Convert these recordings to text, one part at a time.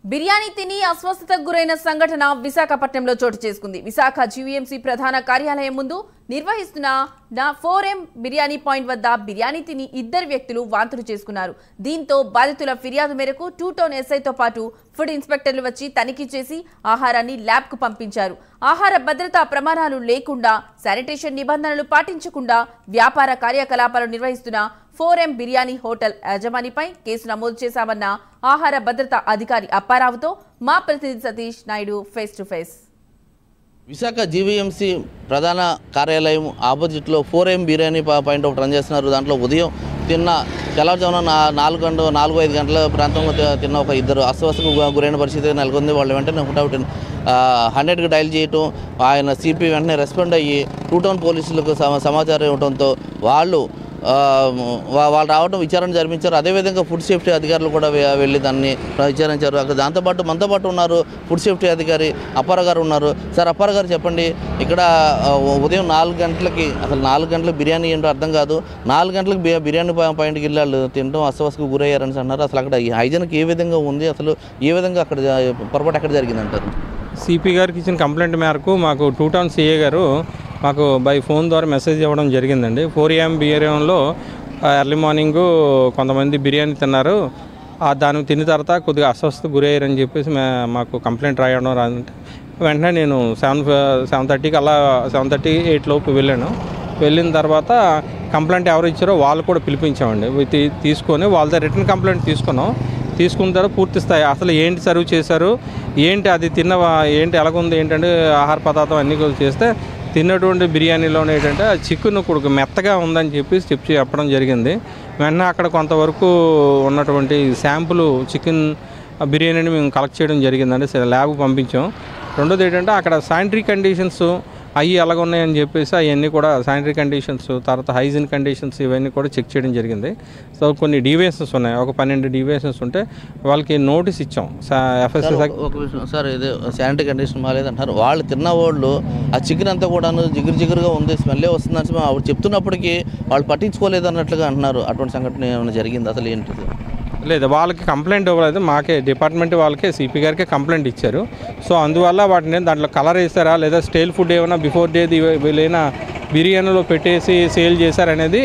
బిర్యానీ తిని అస్వస్థతకు గురైన సంఘటన విశాఖపట్నంలో చోటు చేసుకుంది. విశాఖ జీవీఎంసీ ప్రధాన కార్యాలయం ముందు నిర్వహిస్తున్న 4M బిర్యానీ పాయింట్ వద్ద బిర్యానీ తిని ఇద్దరు వ్యక్తులు వాంతులు చేసుకున్నారు. దీంతో బాధితుల ఫిర్యాదు మేరకు 2 టౌన్ ఎస్ఐతో పాటు ఫుడ్ ఇన్స్పెక్టర్లు వచ్చి తనిఖీ చేసి ఆహారాన్ని ల్యాబ్కు పంపించారు. ఆహార భద్రతా ప్రమాణాలు లేకుండా, శానిటేషన్ నిబంధనలు పాటించకుండా వ్యాపార కార్యకలాపాలు నిర్వహిస్తున్న 4M బిర్యానీ హోటల్ యజమానిపై కేసు నమోదు చేశామన్న ఆహార భద్రతా అధికారి అప్పారావుతో మా ప్రతినిధి Satish Naidu face to face. Visakha GVMC ప్రధాన కార్యాలయం ఆపోజిట్లో 4M బిర్యానీ పాయింట్ ఒకటి రన్ చేస్తున్నారు. దాంట్లో ఉదయం తెల్లవారుజామున 4-5 గంటల ప్రాంతంలో తిన్న ఒక ఇద్దరు అస్వస్థకు గురైన పరిస్థితి నెలకొంది. వాళ్ళు వెంటనే హుటాహుటి 100కి డైల్ చేయటం, ఆయన సిపి వెంటనే రెస్పాండ్ అయ్యి 2 టౌన్ పోలీసులకు సమాచారం ఇవ్వడంతో వాళ్ళు రావడం విచారణ జరిపించారు. అదేవిధంగా ఫుడ్ సేఫ్టీ అధికారులు కూడా వెళ్ళి దాన్ని విచారించారు. అక్కడ దాంతోపాటు మనతో పాటు ఉన్నారు ఫుడ్ సేఫ్టీ అధికారి అప్పారావు గారు ఉన్నారు. సార్ అప్పారావు గారు చెప్పండి, ఇక్కడ ఉదయం 4 గంటలకి అసలు 4 గంటలకు బిర్యానీ ఏంటో అర్థం కాదు, 4 గంటలకు బిర్యానీ పాయింట్కి వెళ్ళి వాళ్ళు తినడం అస్వస్థకు గురయ్యారని అన్నారు. అసలు అక్కడ హైజీన్కి ఏ విధంగా ఉంది, అసలు ఏ విధంగా అక్కడ పొరపాటు ఎక్కడ జరిగిందంటారు? సిపి గారికి ఇచ్చిన కంప్లైంట్ మేరకు మాకు 2 టౌన్ సిఏ గారు మాకు బై ఫోన్ ద్వారా మెసేజ్ ఇవ్వడం జరిగిందండి. 4M బిర్యానీలో ఎర్లీ మార్నింగు కొంతమంది బిర్యానీ తిన్నారు, దాన్ని తిన్న తర్వాత కొద్దిగా అస్వస్థతకు గురయ్యారని చెప్పేసి మాకు కంప్లైంట్ రాయడం రాదంటే వెంటనే నేను 7:30కి అలా 7:38 లోపు వెళ్ళాను. వెళ్ళిన తర్వాత కంప్లైంట్ ఎవరు ఇచ్చారో వాళ్ళు కూడా పిలిపించామండి. తీసుకొని వాళ్ళ రిటర్న్ కంప్లైంట్ తీసుకున్న తర్వాత పూర్తి స్థాయి అసలు ఏంటి సర్వ్ చేశారు, ఏంటి అది ఏంటి ఎలాగుంది, ఏంటంటే ఆహార పదార్థం అన్నీ కూడా చేస్తే తిన్నటువంటి బిర్యానీలో ఏంటంటే చికెన్ కొడుకు మెత్తగా ఉందని చెప్పడం జరిగింది. వెంటనే అక్కడ కొంతవరకు ఉన్నటువంటి శాంపుల్ చికెన్ బిర్యానీని మేము కలెక్ట్ చేయడం జరిగిందండి, ల్యాబ్కి పంపించాం. రెండోది ఏంటంటే అక్కడ శానిటరీ కండిషన్స్ అవి ఎలాగ ఉన్నాయని చెప్పేసి అవన్నీ కూడా శానిటరీ కండిషన్స్, తర్వాత హైజీన్ కండిషన్స్ ఇవన్నీ కూడా చెక్ చేయడం జరిగింది. సో కొన్ని డీవియేషన్స్ ఉన్నాయి, ఒక 12 డీవియేషన్స్ ఉంటే వాళ్ళకి నోటీస్ ఇచ్చాం. సార్ ఇది శానిటరీ కండిషన్ బాగాలేదంటారు, వాళ్ళు తిన్న వాళ్ళు ఆ చికెన్ అంతా కూడా జిగురుగా ఉంది, స్మెల్లే వస్తుందని ఆవిడ చెప్తున్నప్పటికీ వాళ్ళు పట్టించుకోలేదు అన్నట్లుగా అంటున్నారు. అటువంటి సంఘటన ఏమైనా జరిగింది, అసలు ఏంటి? లేదు, వాళ్ళకి కంప్లైంట్ ఇవ్వలేదు, మాకే డిపార్ట్మెంట్ వాళ్ళకే సిపి గారికి కంప్లైంట్ ఇచ్చారు. సో అందువల్ల వాటిని దాంట్లో కలర్ వేస్తారా లేదా స్టేల్ ఫుడ్ ఏమైనా బిఫోర్ డేది వీళ్ళైనా బిర్యానీలో పెట్టేసి సేల్ చేశారనేది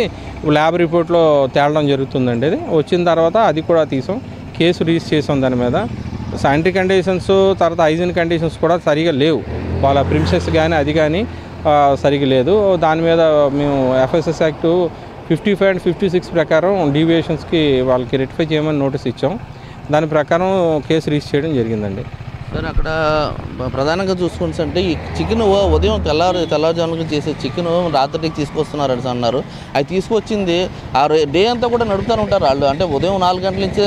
ల్యాబ్ రిపోర్ట్లో తేలడం జరుగుతుందండి. అది వచ్చిన తర్వాత అది కూడా తీసాం, కేసు రిజిస్టర్ చేసాం దాని మీద. శానిటరీ కండిషన్స్ తర్వాత హైజీన్ కండిషన్స్ కూడా సరిగా లేవు, వాళ్ళ ప్రిమిసెస్ కానీ అది కానీ సరిగా లేదు. దాని మీద మేము FSS యాక్ట్ 55 and 56 ప్రకారం డీవియేషన్స్కి వాళ్ళకి రెక్టిఫై చేయమని నోటీస్ ఇచ్చాం. దాని ప్రకారం కేసు రిజిస్టర్ చేయడం జరిగిందండి. సార్ అక్కడ ప్రధానంగా చూసుకుంటే ఈ చికెన్ ఉదయం తెల్లవారుజాములకు చేసే చికెన్ రాత్రికి తీసుకొస్తున్నారని అన్నారు. అది తీసుకొచ్చింది ఆ డే అంతా కూడా నడుపుతూ ఉంటారు వాళ్ళు, అంటే ఉదయం 4 గంటల నుంచి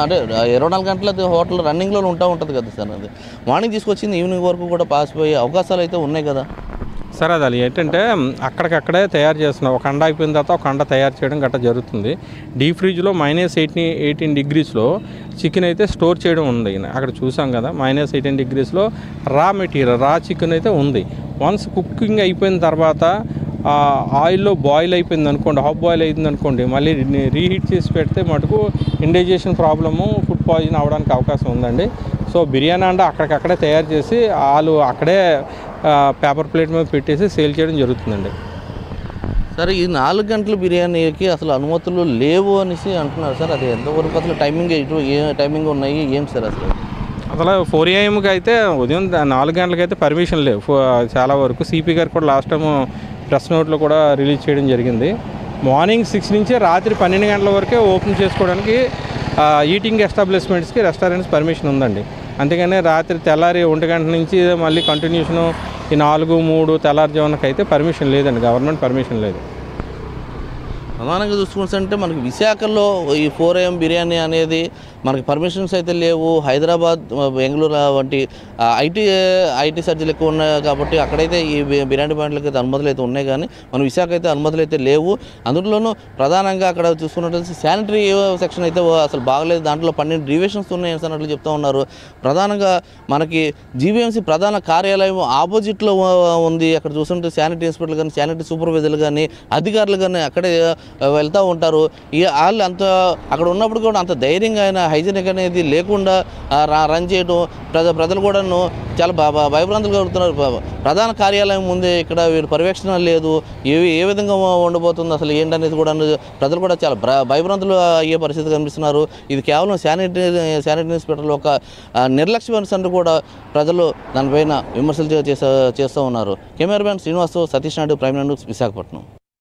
అంటే 24 గంటల హోటల్ రన్నింగ్లో ఉంటుంది కదా సార్. అది మార్నింగ్ తీసుకొచ్చింది ఈవినింగ్ వరకు కూడా పాసిపోయే అవకాశాలు అయితే ఉన్నాయి కదా సార్? అది ఏంటంటే అక్కడికక్కడే తయారు చేస్తున్నాం, ఒక అండ అయిపోయిన తర్వాత ఒక అండ తయారు చేయడం గట్రా జరుగుతుంది. డీప్ ఫ్రిడ్జ్లో -18 డిగ్రీస్లో చికెన్ అయితే స్టోర్ చేయడం ఉంది. అక్కడ చూసాం కదా, -18 డిగ్రీస్లో రా మెటీరియల్, రా చికెన్ అయితే ఉంది. వన్స్ కుకింగ్ అయిపోయిన తర్వాత ఆయిల్లో బాయిల్ అయిపోయింది అనుకోండి, హాఫ్ బాయిల్ అయింది అనుకోండి, మళ్ళీ రీహీట్ చేసి పెడితే మటుకు ఇండైజెషన్ ప్రాబ్లము, ఫుడ్ పాయిజన్ అవ్వడానికి అవకాశం ఉందండి. సో బిర్యానీ అంటే అక్కడికక్కడే తయారు చేసి వాళ్ళు అక్కడే పేపర్ ప్లేట్ మీద పెట్టేసి సేల్ చేయడం జరుగుతుందండి. సార్ ఈ 4 గంటల బిర్యానీకి అసలు అనుమతులు లేవు అనేసి అంటున్నారు సార్. అది ఎంతవరకు అసలు టైమింగ్ ఏ టైమింగ్ ఉన్నాయి ఏం సార్? అసలు 4AM అయితే ఉదయం 4 గంటలకైతే పర్మిషన్ లేవు చాలా వరకు. సిపి గారు కూడా లాస్ట్ టైం ప్రెస్ నోట్లో కూడా రిలీజ్ చేయడం జరిగింది. మార్నింగ్ 6 నుంచి రాత్రి 12 గంటల వరకే ఓపెన్ చేసుకోవడానికి ఈటింగ్ ఎస్టాబ్లిష్మెంట్స్కి రెస్టారెంట్స్ పర్మిషన్ ఉందండి. అంతేగాని రాత్రి తెల్లారి 1 గంట నుంచి మళ్ళీ కంటిన్యూషను ఈ 4-3 తెల్లారుజామునకి అయితే పర్మిషన్ లేదండి, గవర్నమెంట్ పర్మిషన్ లేదు. ప్రధానంగా చూసుకుంటే మనకి విశాఖలో ఈ 4M బిర్యానీ అనేది మనకి పర్మిషన్స్ అయితే లేవు. హైదరాబాద్, బెంగళూరు వంటి ఐటీ సర్జీలు ఎక్కువ ఉన్నాయి కాబట్టి అక్కడైతే ఈ బిర్యానీ పాయింట్లకి అయితే అనుమతులు అయితే ఉన్నాయి, కానీ మన విశాఖ అయితే అనుమతులు అయితే లేవు. అందులోనూ ప్రధానంగా అక్కడ చూసుకున్నట్లయితే శానిటరీ సెక్షన్ అయితే అసలు బాగలేదు, దాంట్లో 12 డీవియేషన్స్ ఉన్నాయి అన్నట్లు చెప్తూ ఉన్నారు. ప్రధానంగా మనకి జీవీఎంసీ ప్రధాన కార్యాలయం ఆపోజిట్లో ఉంది. అక్కడ చూస్తుంటే శానిటరీ ఇన్స్పెక్టర్లు కానీ, శానిటరీ సూపర్వైజర్లు కానీ, అధికారులు కానీ అక్కడే వెళ్తూ ఉంటారు. వాళ్ళు అంత అక్కడ ఉన్నప్పుడు కూడా అంత ధైర్యంగా ఆయన హైజీనిక్ అనేది లేకుండా రన్ చేయడం ప్రజలు కూడాను చాలా భయభ్రాంతులు కలుగుతున్నారు. ప్రధాన కార్యాలయం ముందే ఇక్కడ వీరు పర్యవేక్షణ లేదు, ఏ విధంగా ఉండబోతుంది అసలు ఏంటనేది కూడా ప్రజలు కూడా చాలా భయభ్రాంతులు అయ్యే పరిస్థితి కనిపిస్తున్నారు. ఇది కేవలం శానిటరీ ఇన్స్పెక్టర్లు ఒక నిర్లక్ష్యం కూడా ప్రజలు దానిపైన విమర్శలు చేస్తూ ఉన్నారు. Cameraman Srinivas, Satish Naidu, prime news, Visakhapatnam.